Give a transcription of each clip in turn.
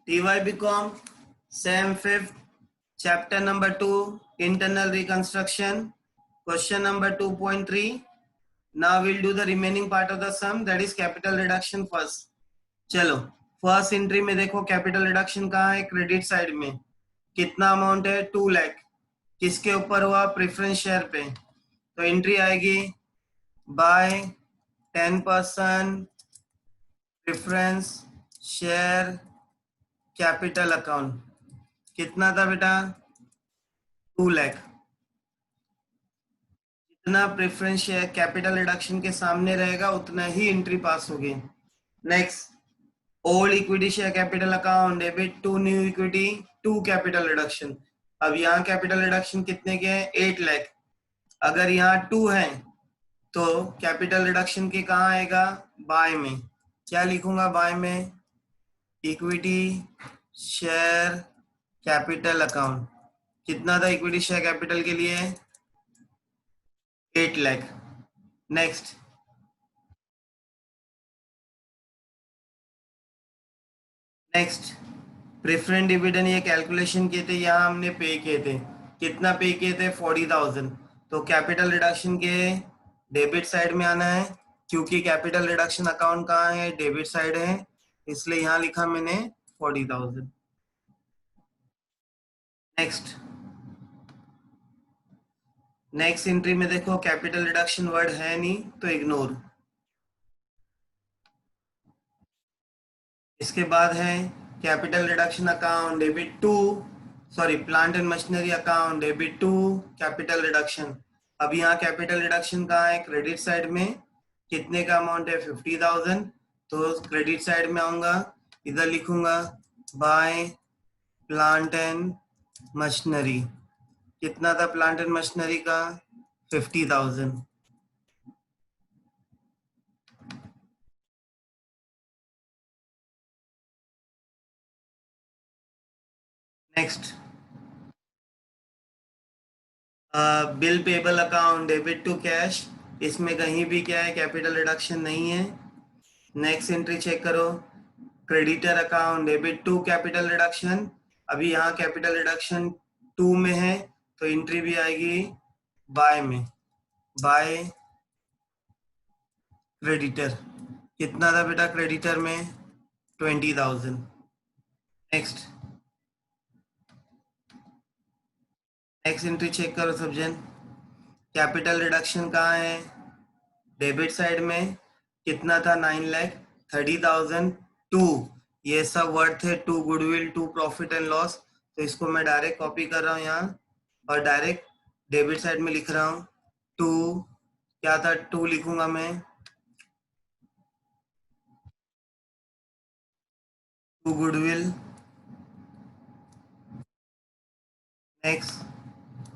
TY BCom, Sem 5th, chapter number 2, internal reconstruction, question number 2.3. Now we'll do the remaining part of the sum, that is capital reduction first. चलो first entry में देखो capital reduction कहाँ है, credit side में कितना amount है 2 लाख, किसके ऊपर हुआ, प्रेफरेंस शेयर पे। तो एंट्री आएगी by 10% preference share capital account. कितना था बेटा 2 लाख। जितना प्रेफरेंस शेयर कैपिटल रिडक्शन के सामने रहेगा उतना ही एंट्री पास होगी। Next old equity share capital account debit to new equity to capital reduction. अब यहाँ कैपिटल रिडक्शन कितने के हैं 8 लाख। अगर यहाँ 2 है तो कैपिटल रिडक्शन के कहाँ आएगा, बाय में। क्या लिखूंगा बाय में, इक्विटी शेयर कैपिटल अकाउंट। कितना था इक्विटी शेयर कैपिटल के लिए 8 लाख। नेक्स्ट प्रेफरेंस डिविडेंड ये कैलकुलेशन किए थे, यहाँ हमने पे किए थे। कितना पे किए थे 40,000। तो कैपिटल रिडक्शन के डेबिट साइड में आना है, क्योंकि कैपिटल रिडक्शन अकाउंट कहाँ है, डेबिट साइड है, इसलिए यहाँ लिखा मैंने 40,000। नेक्स्ट एंट्री में देखो कैपिटल रिडक्शन वर्ड है नहीं तो इग्नोर। इसके बाद है capital reduction account debit to plant and machinery account debit to capital reduction. अब यहाँ कैपिटल रिडक्शन कहाँ है, क्रेडिट साइड में। कितने का अमाउंट है 50,000। तो क्रेडिट साइड में आऊंगा, इधर लिखूंगा बाय प्लांट एंड मशीनरी। कितना था प्लांट एंड मशीनरी का 50,000। Next bill payable account debit to cash. इसमें कहीं भी क्या है, कैपिटल रिडक्शन नहीं है। नेक्स्ट एंट्री चेक करो, creditor account debit to capital reduction. अभी यहाँ कैपिटल रिडक्शन 2 में है तो एंट्री भी आएगी बाय में, बाय क्रेडिटर। कितना था बेटा क्रेडिटर में 20,000। नेक्स्ट एंट्री चेक करो सब जन, कैपिटल रिडक्शन कहाँ है, डेबिट साइड में। कितना था 9 लाख 30,000 टू, ये सब वर्ड थे, to goodwill to profit and loss. तो इसको मैं डायरेक्ट कॉपी कर रहा हूँ यहाँ और डायरेक्ट डेबिट साइड में लिख रहा हूँ। टू क्या था, 2 लिखूंगा मैं, to goodwill. Next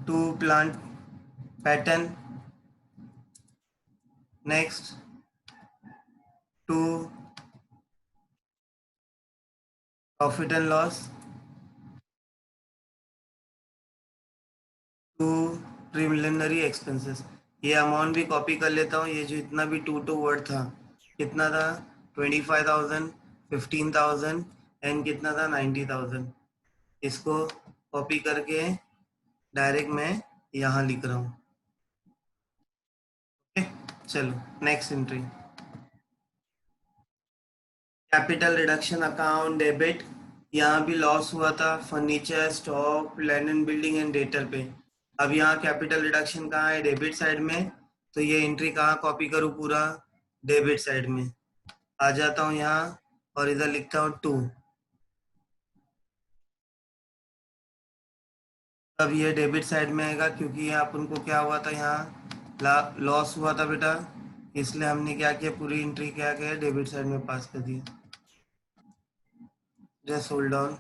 to plant pattern. Next to profit and loss, to preliminary expenses. ये अमाउंट भी कॉपी कर लेता हूँ, ये जो इतना भी टू वर्ड था, कितना था 25,000, 15,000 एंड कितना था 90,000। इसको कॉपी करके डायरेक्ट मैं यहाँ लिख रहा हूँ। ओके चलो next entry, capital reduction account debit. यहाँ भी लॉस हुआ था furniture, stock, land and building and debtor पे। अब यहाँ कैपिटल रिडक्शन कहाँ है, डेबिट साइड में। तो ये एंट्री कहाँ कॉपी करूँ, पूरा डेबिट साइड में आ जाता हूँ यहाँ और इधर लिखता हूँ 2। अब ये डेबिट साइड में आएगा, क्योंकि यहाँ अपन को क्या हुआ था, यहाँ लॉस हुआ था बेटा, इसलिए हमने क्या किया, पूरी एंट्री क्या किया डेबिट साइड में पास कर दी। Just hold on.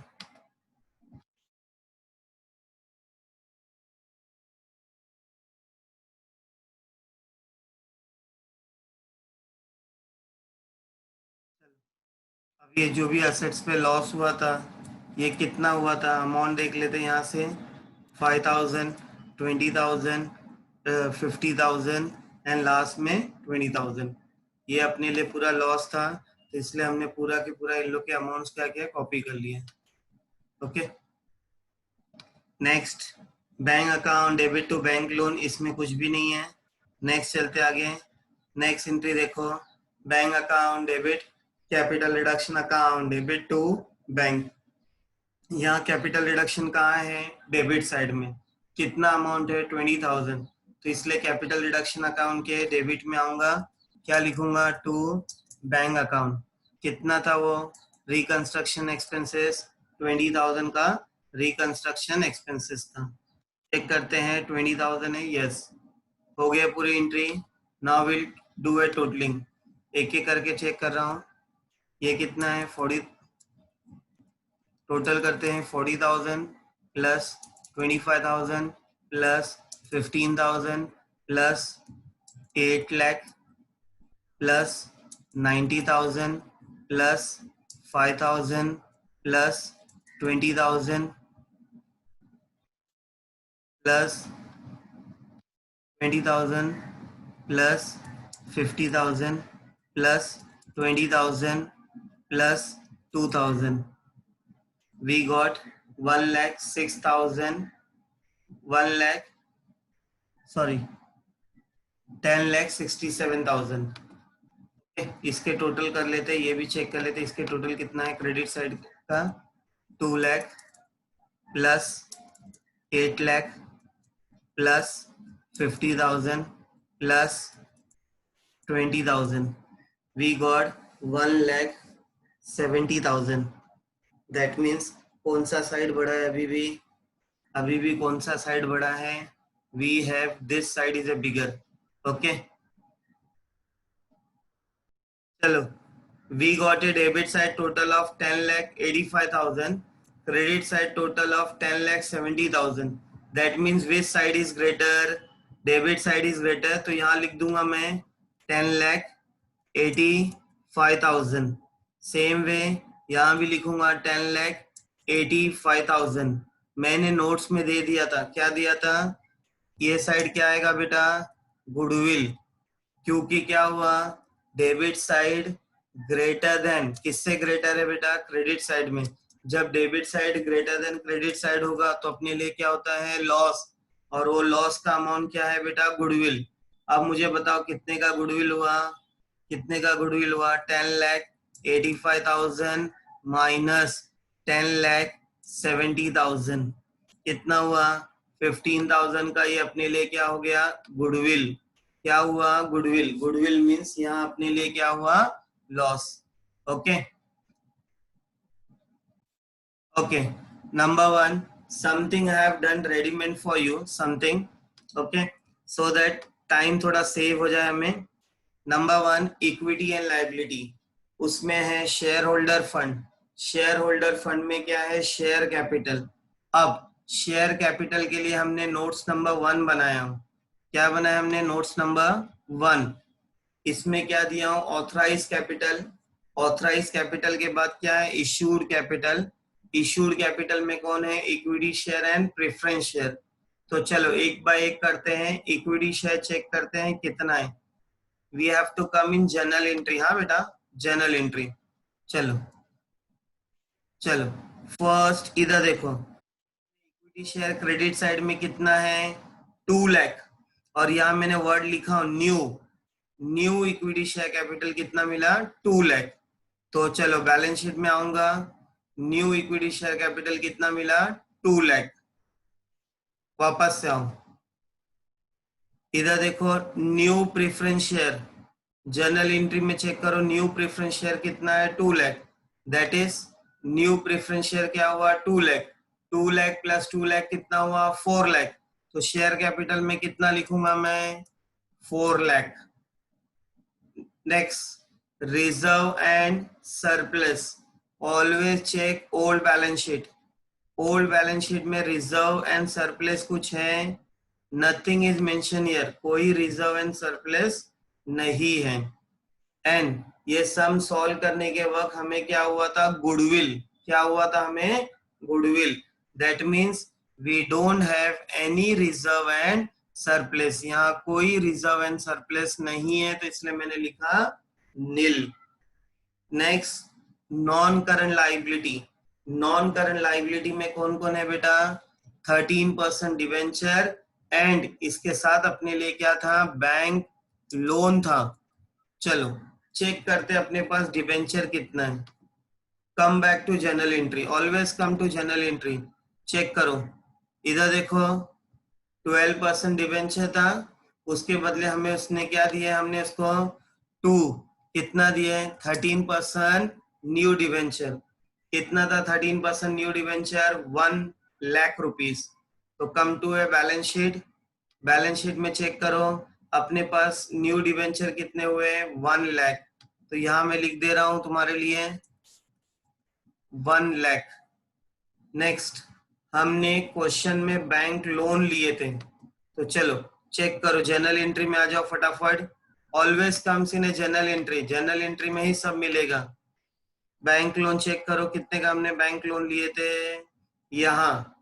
अब ये जो भी असेट्स पे लॉस हुआ था, ये कितना हुआ था, अमाउंट देख लेते हैं यहाँ से, 5,000, 20,000, 50,000 एंड लास्ट में 20,000। ये अपने लिए पूरा लॉस था, तो इसलिए हमने पूरा के पूरा इन लोग के अमाउंट्स क्या किया, कॉपी कर लिए। Okay, next bank account debit to bank loan, इसमें कुछ भी नहीं है। नेक्स्ट चलते आगे। नेक्स्ट एंट्री देखो, bank account debit capital reduction account debit to bank. यहाँ कैपिटल रिडक्शन कहाँ है? डेबिट साइड में। कितना अमाउंट है? 20,000। तो इसलिए कैपिटल रिडक्शन अकाउंट के डेबिट में आऊंगा, क्या लिखूंगा? To bank account. कितना था वो? रिकंस्ट्रक्शन एक्सपेंसेस 20,000 का रिकंस्ट्रक्शन एक्सपेंसेस था। चेक करते हैं 20,000 है, यस हो गया पूरी entry. Now will do a totalling, एक एक करके चेक कर रहा हूँ। ये कितना है? 40। टोटल करते हैं 40,000 plus 25,000 plus 15,000 plus 8 lakh plus 90,000 plus 5,000 plus 20,000 plus 20,000 plus 50,000 plus 20,000 plus 2,000। We got 1,06,000, 10,67,000। इसके टोटल कर लेते हैं, ये भी चेक कर लेते हैं इसके टोटल कितना है क्रेडिट साइड का। 2 lakh plus 8 lakh plus 50,000 plus 20,000। We got 1,70,000। That means कौन सा साइड बड़ा है? अभी भी कौन सा साइड बड़ा है? We have this side is a bigger. Okay, चलो, we got a debit side total of 10,85,000, credit side total of 10,70,000। That means which side is greater? Debit side is greater. तो यहाँ लिख दूंगा मैं 10,85,000। सेम वे यहाँ भी लिखूंगा 10,85,000। मैंने नोट्स में दे दिया था, क्या दिया था? ये साइड क्या आएगा बेटा? गुडविल। क्योंकि क्या हुआ? डेबिट साइड ग्रेटर देन, किससे ग्रेटर है बेटा? क्रेडिट साइड में। जब debit side greater than credit side होगा तो अपने लिए क्या होता है? लॉस। और वो लॉस का अमाउंट क्या है बेटा? गुडविल। अब मुझे बताओ कितने का गुडविल हुआ? 10,85,000 माइनस 10,70,000 कितना हुआ? 15,000 का ये अपने लिए क्या हो गया? गुडविल। क्या हुआ? गुडविल। गुडविल मीन्स यहाँ अपने लिए क्या हुआ? Loss. Okay okay, number 1, something I have done readymade for you, something. Okay, so that time थोड़ा सेव हो जाए हमें। Number 1, equity and liability. उसमें है share holder fund. Share holder fund में क्या है? Share capital. अब शेयर कैपिटल के लिए हमने नोट्स नंबर 1 बनाया हूं। क्या बनाया हमने? Notes number 1। इसमें क्या दिया हूं? Authorise capital. ऑथराइज कैपिटल के बाद क्या है? Issued capital. इश्यूड कैपिटल में कौन है? Equity share and preference share. तो चलो एक बाय एक करते हैं। इक्विटी शेयर चेक करते हैं कितना है। We have to come in journal entry. हाँ बेटा, जर्नल एंट्री। चलो चलो, फर्स्ट इधर देखो, इक्विटी शेयर क्रेडिट साइड में कितना है? 2 लाख। और यहां मैंने वर्ड लिखा new. New equity share capital कितना मिला? 2 लाख। तो चलो बैलेंस शीट में आऊंगा। न्यू इक्विटी शेयर कैपिटल कितना मिला? 2 लाख। वापस से आऊं, इधर देखो new preference share, journal entry में चेक करो। न्यू प्रेफरेंस शेयर कितना है? 2 lakh. That is new preference share क्या हुआ? 2 लाख। 2 लाख प्लस 2 लाख कितना हुआ? 4 लाख। तो शेयर कैपिटल में कितना लिखूंगा मैं? 4 lakh. Next, reserve and surplus. Always check old balance sheet. Old balance sheet में रिजर्व एंड सरप्लस कुछ है? Nothing is mention here. कोई रिजर्व एंड सरप्लस नहीं है। एंड ये सम सॉल्व करने के वक्त हमें क्या हुआ था? गुडविल। क्या हुआ था हमें? Goodwill. That means we don't have any reserve and surplus. यहाँ कोई रिजर्व एंड सरप्लस नहीं है, तो इसलिए मैंने लिखा nil. Next, non current liability. Non current liability में कौन कौन है बेटा? 13% डिवेंचर एंड इसके साथ अपने लिए क्या था? बैंक लोन था। चलो चेक करते अपने पास डिवेंचर कितना है। Come back to general entry, always come to general entry. Check करो, इधर देखो 12% डिवेंचर था, उसके बदले हमें उसने क्या दिया? हमने उसको 2 कितना दिए? 13% न्यू डिवेंचर। कितना था 13% न्यू डिवेंचर? 1 लाख रुपीज। तो कम टू है बैलेंस शीट। बैलेंस शीट में चेक करो अपने पास न्यू डिवेंचर कितने हुए? 1 लाख। तो यहां मैं लिख दे रहा हूं तुम्हारे लिए 1 लाख। नेक्स्ट, हमने क्वेश्चन में बैंक लोन लिए थे, तो चलो चेक करो जनरल एंट्री में आ जाओ फटाफट। Always comes in a general entry, general entry में ही सब मिलेगा। बैंक लोन चेक करो कितने का हमने बैंक लोन लिए थे। यहाँ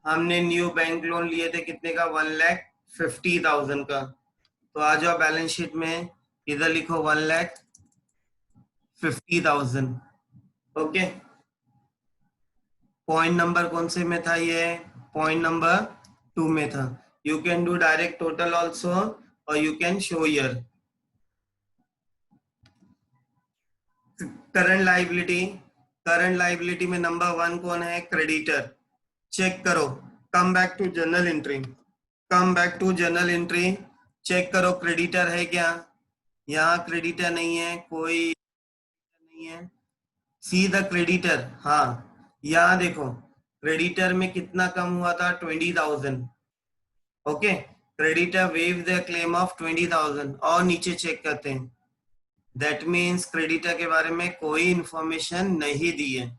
हमने न्यू बैंक लोन लिए थे कितने का? 1,50,000 का। तो आ जाओ बैलेंस शीट में, इधर लिखो 1,50,000। ओके, पॉइंट नंबर कौन से में था? ये पॉइंट नंबर 2 में था। You can do direct total also और you can show year. Current liability, current liability में नंबर 1 कौन है? क्रेडिटर। चेक करो, come back to journal entry, come back to journal entry. Check करो क्रेडिटर है क्या? यहाँ क्रेडिटर नहीं है, कोई नहीं है। सी द क्रेडिटर, हाँ यहाँ देखो क्रेडिटर में कितना कम हुआ था? 20,000। Okay, creditor wave the claim of 20,000। और नीचे चेक करते हैं, दैट मीन्स क्रेडिटर के बारे में कोई इंफॉर्मेशन नहीं दी है।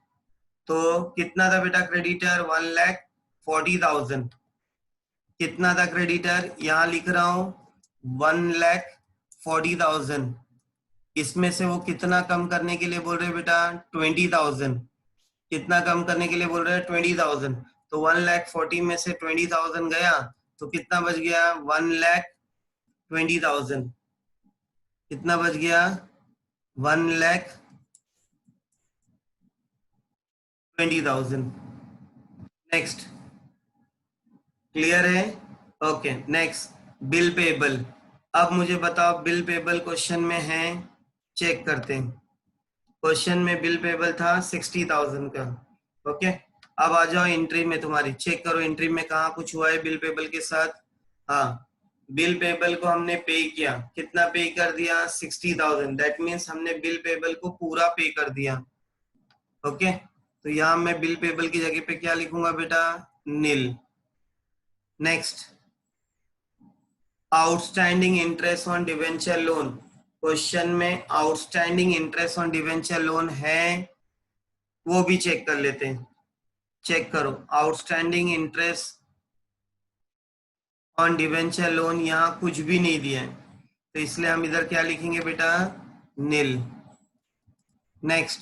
तो कितना था बेटा क्रेडिटर? 1,40,000। कितना था क्रेडिटर? यहाँ लिख रहा हूं 1,40,000। इसमें से वो कितना कम करने के लिए बोल रहे बेटा? 20,000। कितना कम करने के लिए बोल रहे हैं? 20,000। तो 1,40,000 में से 20,000 गया तो कितना बच गया? 1,20,000। कितना बच गया? 1,20,000। नेक्स्ट, क्लियर है? Okay next, bill payable. अब मुझे बताओ बिल पेबल क्वेश्चन में है, चेक करते हैं। क्वेश्चन में बिल पेबल था 60,000 का। ओके, अब आ जाओ एंट्री में तुम्हारी, चेक करो एंट्री में कहाँ कुछ हुआ है बिल पेबल के साथ। हाँ, बिल पेबल को हमने पे किया, कितना पे कर दिया? 60,000। दैट मीन्स हमने बिल पेबल को पूरा पे कर दिया। ओके, तो यहाँ मैं बिल पेबल की जगह पे क्या लिखूंगा बेटा? Nil. Next, outstanding interest on debenture loan. Question में outstanding interest on debenture loan है, वो भी चेक कर लेते हैं। चेक करो outstanding interest on debenture loan, यहाँ कुछ भी नहीं दिया है, तो इसलिए हम इधर क्या लिखेंगे बेटा? नील। नेक्स्ट,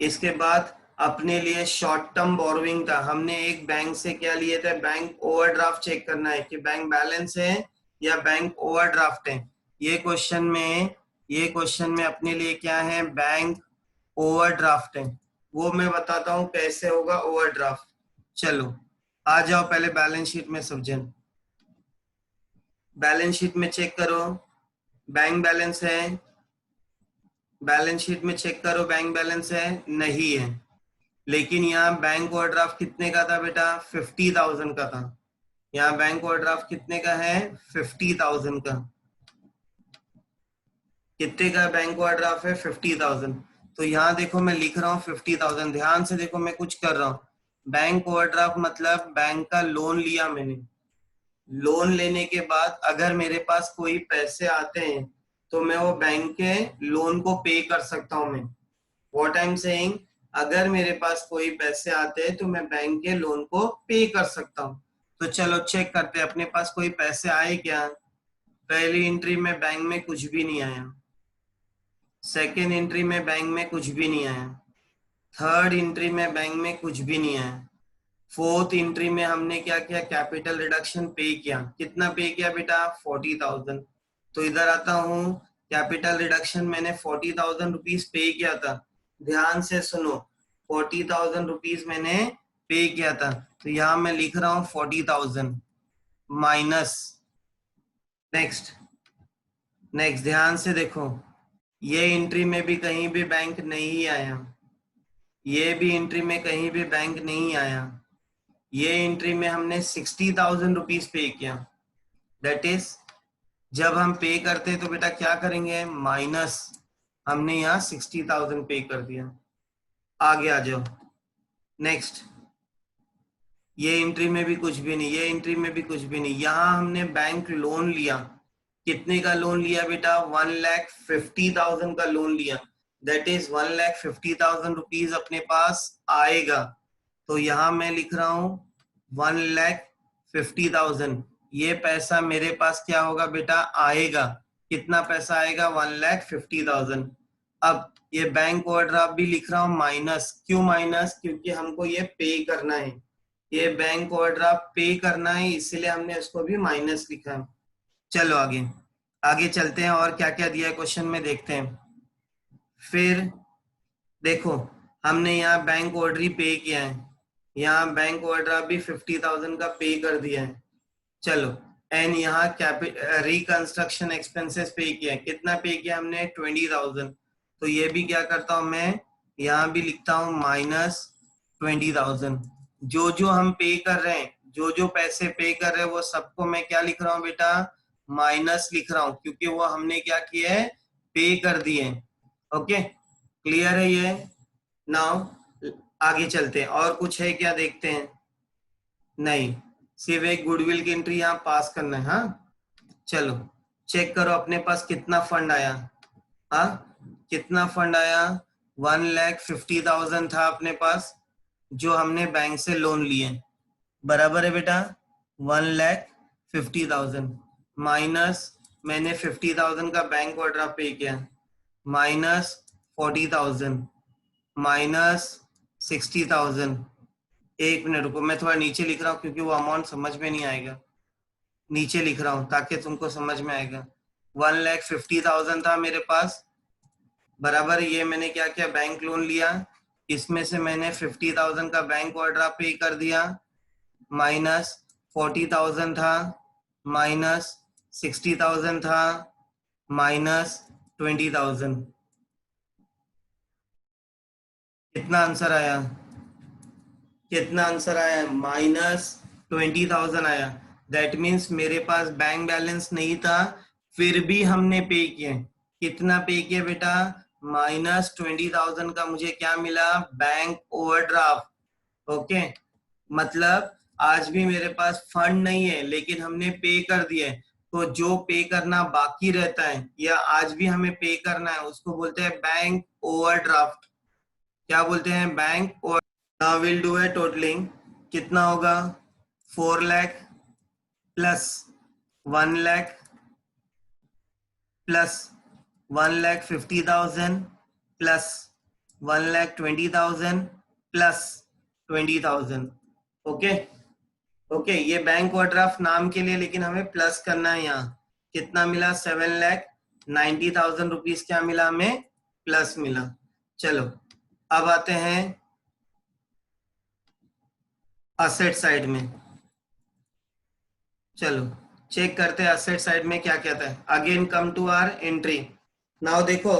इसके बाद अपने लिए शॉर्ट टर्म बोरोइंग था, हमने एक बैंक से क्या लिए थे? बैंक ओवरड्राफ्ट चेक करना है कि बैंक बैलेंस है या बैंक ओवरड्राफ्ट है। ये क्वेश्चन में अपने लिए क्या है? बैंक ओवरड्राफ्ट है। वो मैं बताता हूं कैसे होगा ओवरड्राफ्ट। चलो आ जाओ पहले बैलेंस शीट में सब जन। बैलेंस शीट में चेक करो, बैंक बैलेंस है? बैलेंस शीट में चेक करो बैंक बैलेंस है? नहीं है। लेकिन यहाँ बैंक ओवरड्राफ्ट कितने का था बेटा? 50,000 का था। यहाँ बैंक ओवरड्राफ्ट कितने का है? 50,000 का। कितने का बैंक ओवरड्राफ्ट है? 50,000। तो यहाँ देखो मैं लिख रहा हूँ 50,000, ध्यान से देखो मैं कुछ कर रहा हूँ। बैंक ओवरड्राफ्ट मतलब बैंक का लोन लिया मैंने, लोन लेने के बाद अगर मेरे पास कोई पैसे आते हैं तो मैं वो बैंक के लोन को पे कर सकता हूँ। मैं व्हाट आई एम सेइंग, अगर मेरे पास कोई पैसे आते हैं तो मैं बैंक के लोन को पे कर सकता हूँ। तो चलो चेक करते हैं अपने पास कोई पैसे आए क्या। पहली एंट्री में बैंक में कुछ भी नहीं आया, सेकेंड एंट्री में बैंक में कुछ भी नहीं आया, थर्ड एंट्री में बैंक में कुछ भी नहीं आया, फोर्थ एंट्री में हमने क्या किया? कैपिटल रिडक्शन पे किया। कितना पे किया बेटा? 40,000। तो इधर आता हूँ, कैपिटल रिडक्शन मैंने 40,000 रुपीज पे किया था। ध्यान से सुनो, 40,000 रुपीज मैंने पे किया था, तो यहां मैं लिख रहा हूं 40,000 माइनस, नेक्स्ट नेक्स्ट ध्यान से देखो, ये एंट्री में भी कहीं भी बैंक नहीं आया, ये भी एंट्री में कहीं भी बैंक नहीं आया, ये एंट्री में हमने 60,000 रुपीज पे किया। दैट इज जब हम पे करते हैं तो बेटा क्या करेंगे, माइनस, हमने यहाँ 60,000 पे कर दिया। आगे आ जाओ, नेक्स्ट, ये एंट्री में भी कुछ भी नहीं, ये एंट्री में भी कुछ भी नहीं, यहाँ हमने बैंक लोन लिया, कितने का लोन लिया बेटा, 1,50,000 का लोन लिया। दैट इज 1,50,000 रुपीज अपने पास आएगा, तो यहाँ मैं लिख रहा हूं 1,50,000, ये पैसा मेरे पास क्या होगा बेटा, आएगा। कितना पैसा आएगा, 1,50,000। अब ये बैंक ओवरड्राफ्ट भी लिख रहा हूं माइनस, क्यों माइनस, क्योंकि हमको ये पे करना है, ये बैंक ओवरड्राफ्ट पे करना है, इसलिए हमने इसको भी माइनस लिखा है। चलो आगे आगे चलते हैं, और क्या क्या दिया है क्वेश्चन में देखते हैं। फिर देखो, हमने यहाँ बैंक ऑर्डर पे किया है, यहाँ बैंक ओवरड्राफ्ट भी 50,000 का पे कर दिया है। चलो, एंड यहाँ रिकंस्ट्रक्शन एक्सपेंसेस पे किया है, कितना पे किया हमने, 20,000। तो ये भी क्या करता हूं मैं, यहाँ भी लिखता हूँ माइनस 20,000। जो जो हम पे कर रहे हैं, जो जो पैसे पे कर रहे हैं, वो सबको मैं क्या लिख रहा हूँ बेटा, माइनस लिख रहा हूँ, क्योंकि वो हमने क्या किया है, पे कर दिए। ओके, क्लियर है ये। नाउ आगे चलते हैं, और कुछ है क्या देखते हैं, नहीं, सिर्फ एक गुडविल की एंट्री यहाँ पास करना है। हाँ, चलो चेक करो अपने पास कितना फंड आया। हाँ, कितना फंड आया, 1,50,000 था अपने पास, जो हमने बैंक से लोन लिए, बराबर है बेटा, 1,50,000 माइनस मैंने 50,000 का बैंक ओवरड्राफ्ट पे किया, माइनस 40,000 माइनस 60,000। एक मिनट रुको, मैं थोड़ा नीचे लिख रहा हूँ क्योंकि वो अमाउंट समझ में नहीं आएगा, नीचे लिख रहा हूँ ताकि तुमको समझ में आएगा। 1,50,000 था मेरे पास, बराबर, ये मैंने क्या किया, बैंक लोन लिया, इसमें से मैंने 50,000 का बैंक ओवरड्राफ्ट पे कर दिया, माइनस 40,000 था, माइनस 60,000 था, माइनस 20,000। कितना आंसर आया, कितना आंसर आया, माइनस 20,000 आया। दैट मीन्स मेरे पास बैंक बैलेंस नहीं था, फिर भी हमने पे किए। कितना पे किया बेटा, माइनस 20,000 का मुझे क्या मिला, बैंक ओवरड्राफ्ट। ओके, मतलब आज भी मेरे पास फंड नहीं है, लेकिन हमने पे कर दिए, तो जो पे करना बाकी रहता है या आज भी हमें पे करना है, उसको बोलते हैं बैंक ओवरड्राफ्ट। क्या बोलते हैं, bank over. Now will do है टोटलिंग, कितना होगा, 4 lakh plus 1 lakh plus 1,50,000 plus 1,20,000 plus 20,000। Okay okay, ये बैंक ओवरड्राफ्ट नाम के लिए, लेकिन हमें प्लस करना है। यहाँ कितना मिला, 7,90,000 रुपीज क्या मिला हमें, प्लस मिला। चलो अब आते हैं असेट साइड में, चलो चेक करते हैं असेट साइड में क्या कहता है। Again come to our entry. Now देखो,